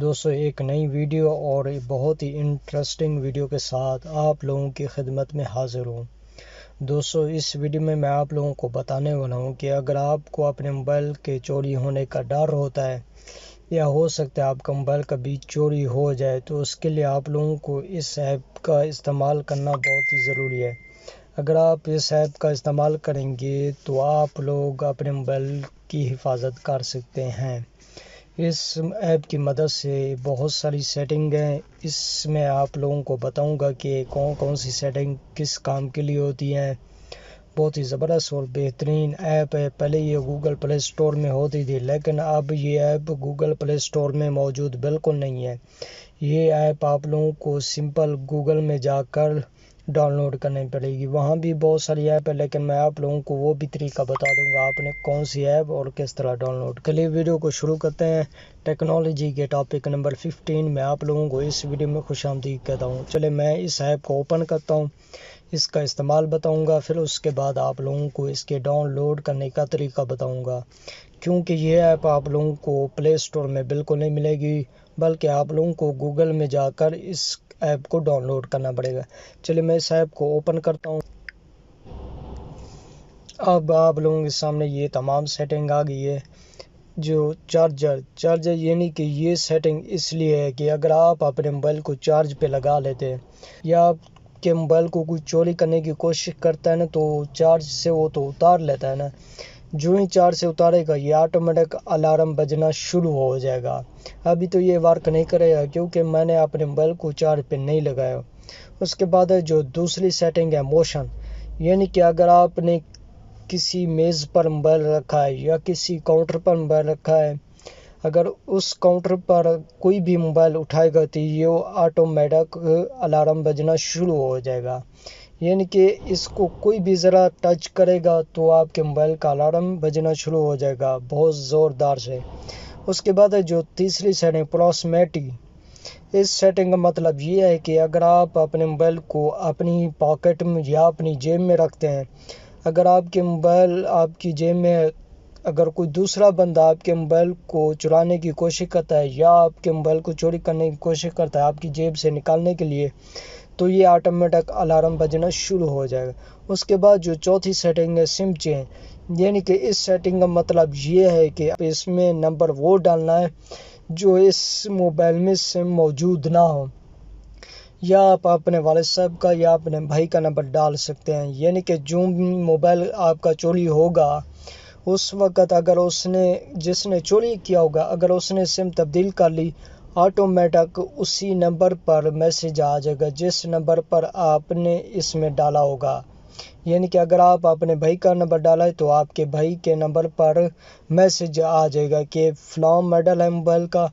دوستو ایک نئی ویڈیو اور بہت ہی انٹرسٹنگ ویڈیو کے ساتھ آپ لوگوں کی خدمت میں حاضر ہوں۔ دوستو اس ویڈیو میں آپ لوگوں کو بتانے والا ہوں کہ اگر آپ کو اپنے موبائل کے چوری ہونے کا ڈر ہوتا ہے یا ہو سکتا ہے آپ کا موبائل کبھی چوری ہو جائے تو اس کے لیے آپ لوگوں کو اس ایپ کا استعمال کرنا بہت ہی ضروری ہے۔ اگر آپ اس ایپ کا استعمال کریں گے تو آپ لوگ اپنے موبائل کی حفاظت کر سکتے ہیں۔ اس ایپ کی مدد سے بہت ساری سیٹنگ ہیں، اس میں آپ لوگوں کو بتاؤں گا کہ کون سی سیٹنگ کس کام کے لیے ہوتی ہیں۔ بہت ہی زبردست اور بہترین ایپ ہے۔ پہلے یہ گوگل پلے اسٹور میں ہوتی تھی لیکن اب یہ ایپ گوگل پلے اسٹور میں موجود بالکل نہیں ہے۔ یہ ایپ آپ لوگوں کو سمپل گوگل میں جا کر ڈاؤن لوڈ کرنی پڑے گی۔ وہاں بھی بہت ساری ایپ ہے لیکن میں آپ لوگوں کو وہ بھی طریقہ بتا دوں گا آپ نے کون سی ایپ اور کس طرح ڈاؤن لوڈ۔ چلیے ویڈیو کو شروع کرتے ہیں۔ ٹیکنالوجی کے ٹاپک نمبر 15 میں آپ لوگوں کو اس ویڈیو میں خوش آمدید کہتا ہوں۔ چلے میں اس ایپ کو اوپن کرتا ہوں، اس کا استعمال بتاؤں گا، پھر اس کے بعد آپ لوگوں کو اس کے ڈاؤن لوڈ کرنے کا طریقہ بتاؤں گا، کیونکہ یہ ایپ آپ لوگوں کو پلے اسٹور میں بالکل نہیں ملے گی بلکہ آپ لوگوں کو گوگل میں جا کر اس ایپ کو ڈاؤن لوڈ کرنا پڑے گا۔ چلیے میں اس ایپ کو اوپن کرتا ہوں۔ اب آپ لوگوں کے سامنے یہ تمام سیٹنگ آ گئی ہے۔ جو چارجر یعنی کہ یہ سیٹنگ اس لیے ہے کہ اگر آپ اپنے موبائل کو چارج پہ لگا لیتے ہیں یا آپ کے موبائل کو کوئی چوری کرنے کی کوشش کرتا ہے نا تو چارج سے وہ تو اتار لیتا ہے نا، جو ہی چارج سے اتارے گا یہ آٹومیٹک الارم بجنا شروع ہو جائے گا۔ ابھی تو یہ ورک نہیں کرے گا کیونکہ میں نے اپنے موبائل کو چارج پہ نہیں لگایا۔ اس کے بعد ہے جو دوسری سیٹنگ ہے موشن، یعنی کہ اگر آپ نے کسی میز پر موبائل رکھا ہے یا کسی کاؤنٹر پر موبائل رکھا ہے، اگر اس کاؤنٹر پر کوئی بھی موبائل اٹھائے گا تو یہ آٹومیٹک الارم بجنا شروع ہو جائے گا، یعنی کہ اس کو کوئی بھی ذرا ٹچ کرے گا تو آپ کے موبائل کا الارم بجنا شروع ہو جائے گا بہت زوردار سے۔ اس کے بعد ہے جو تیسری سیٹنگ پروکسیمیٹی۔ اس سیٹنگ کا مطلب یہ ہے کہ اگر آپ اپنے موبائل کو اپنی پاکٹ میں یا اپنی جیب میں رکھتے ہیں، اگر آپ کے موبائل آپ کی جیب میں اگر کوئی دوسرا بندہ آپ کے موبائل کو چرانے کی کوشش کرتا ہے یا آپ کے موبائل کو چوری کرنے کی کوشش کرتا ہے آپ کی جیب سے نکالنے کے لیے تو یہ آٹومیٹک الارم بجنا شروع ہو جائے گا۔ اس کے بعد جو چوتھی سیٹنگ ہے سم چین، یعنی کہ اس سیٹنگ کا مطلب یہ ہے کہ اس میں نمبر وہ ڈالنا ہے جو اس موبائل میں سم موجود نہ ہو، یا آپ اپنے والد صاحب کا یا اپنے بھائی کا نمبر ڈال سکتے ہیں، یعنی کہ جو موبائل آپ کا چوری ہوگا اس وقت اگر جس نے چوری کیا ہوگا اگر اس نے سم تبدیل کر لی آٹومیٹک اسی نمبر پر میسج آ جائے گا جس نمبر پر آپ نے اس میں ڈالا ہوگا، یعنی کہ اگر آپ اپنے بھائی کا نمبر ڈالا ہے تو آپ کے بھائی کے نمبر پر میسج آ جائے گا کہ فلاں ماڈل ہے موبائل کا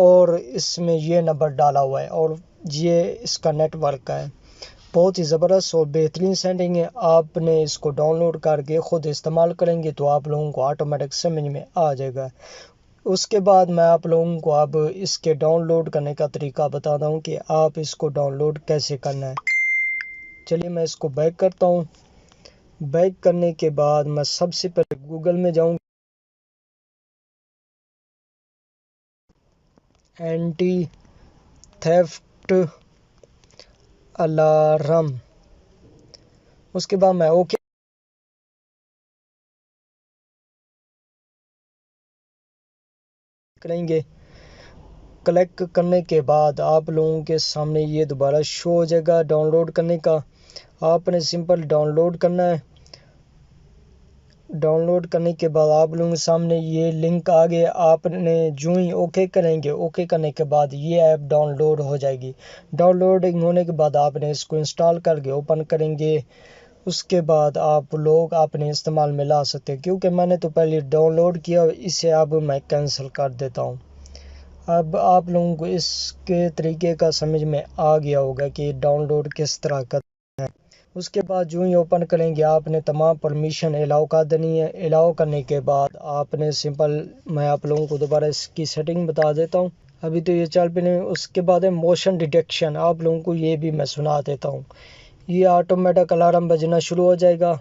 اور اس میں یہ نمبر ڈالا ہوا ہے اور یہ اس کا نیٹ ورک ہے۔ بہت ہی زبردست اور بہترین سیٹنگ ہے۔ آپ نے اس کو ڈاؤن لوڈ کر کے خود استعمال کریں گے تو آپ لوگوں کو آٹومیٹک سمجھ میں آ جائے گا۔ اس کے بعد میں آپ لوگوں کو اب اس کے ڈاؤن لوڈ کرنے کا طریقہ بتاتا ہوں کہ آپ اس کو ڈاؤن لوڈ کیسے کرنا ہے۔ چلیے میں اس کو بیک کرتا ہوں۔ بیک کرنے کے بعد میں سب سے پہلے گوگل میں جاؤں، اینٹی تھیفٹ الارم، اس کے بعد میں اوکے کریں گے۔ کلک کرنے کے بعد آپ لوگوں کے سامنے یہ دوبارہ شو ہو جائے گا ڈاؤن لوڈ کرنے کا۔ آپ نے سمپل ڈاؤن لوڈ کرنا ہے۔ ڈاؤن لوڈ کرنے کے بعد آپ لوگوں کے سامنے یہ لنک آ گیا، آپ نے جو ہی اوکے کریں گے اوکے کرنے کے بعد یہ ایپ ڈاؤن لوڈ ہو جائے گی۔ ڈاؤن لوڈنگ ہونے کے بعد آپ نے اس کو انسٹال کر کے اوپن کریں گے، اس کے بعد آپ لوگ اپنے استعمال میں لا سکتے ہیں، کیونکہ میں نے تو پہلے ڈاؤن لوڈ کیا اسے اب میں کینسل کر دیتا ہوں۔ اب آپ لوگوں کو اس کے طریقے کا سمجھ میں آ گیا ہوگا کہ ڈاؤن لوڈ کس طرح کرنا ہے۔ اس کے بعد جو ہی اوپن کریں گے آپ نے تمام پرمیشن الاؤ کر دینی ہے۔ الاؤ کرنے کے بعد آپ نے سمپل، میں آپ لوگوں کو دوبارہ اس کی سیٹنگ بتا دیتا ہوں، ابھی تو یہ چل پہ نہیں۔ اس کے بعد ہے موشن ڈیٹیکشن، آپ لوگوں کو یہ بھی میں سنا دیتا ہوں۔ یہ آٹومیٹک الارم بجنا شروع ہو جائے گا۔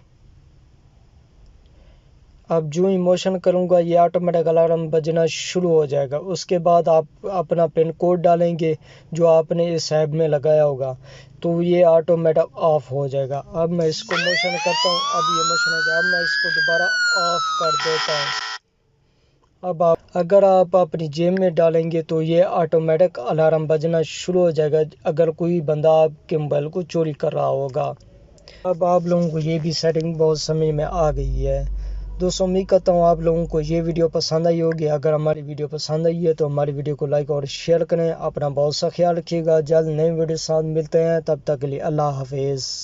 اب جو ہی موشن کروں گا یہ آٹومیٹک الارم بجنا شروع ہو جائے گا. اس کے بعد آپ اپنا پن کوڈ ڈالیں گے جو آپ نے اس ایپ میں لگایا ہوگا تو یہ آٹومیٹک آف ہو جائے گا. اب میں اس کو موشن کرتا ہوں. اب یہ موشن ہو گیا. اب میں اس کو دوبارہ آف کر دیتا ہوں. اب اگر آپ اپنی جیب میں ڈالیں گے تو یہ آٹومیٹک الارم بجنا شروع ہو جائے گا اگر کوئی بندہ آپ کے موبائل کو چوری کر رہا ہوگا. اب آپ لوگوں کو یہ بھی سیٹنگ بہت سمجھ میں آ گئی ہے. دوستوں امید کرتا ہوں آپ لوگوں کو یہ ویڈیو پسند آئی ہوگی. اگر ہماری ویڈیو پسند آئی ہے تو ہماری ویڈیو کو لائک اور شیئر کریں. اپنا بہت سا خیال رکھیے گا. جلد نئی ویڈیو ساتھ ملتے ہیں. تب تک کے لیے اللہ حافظ.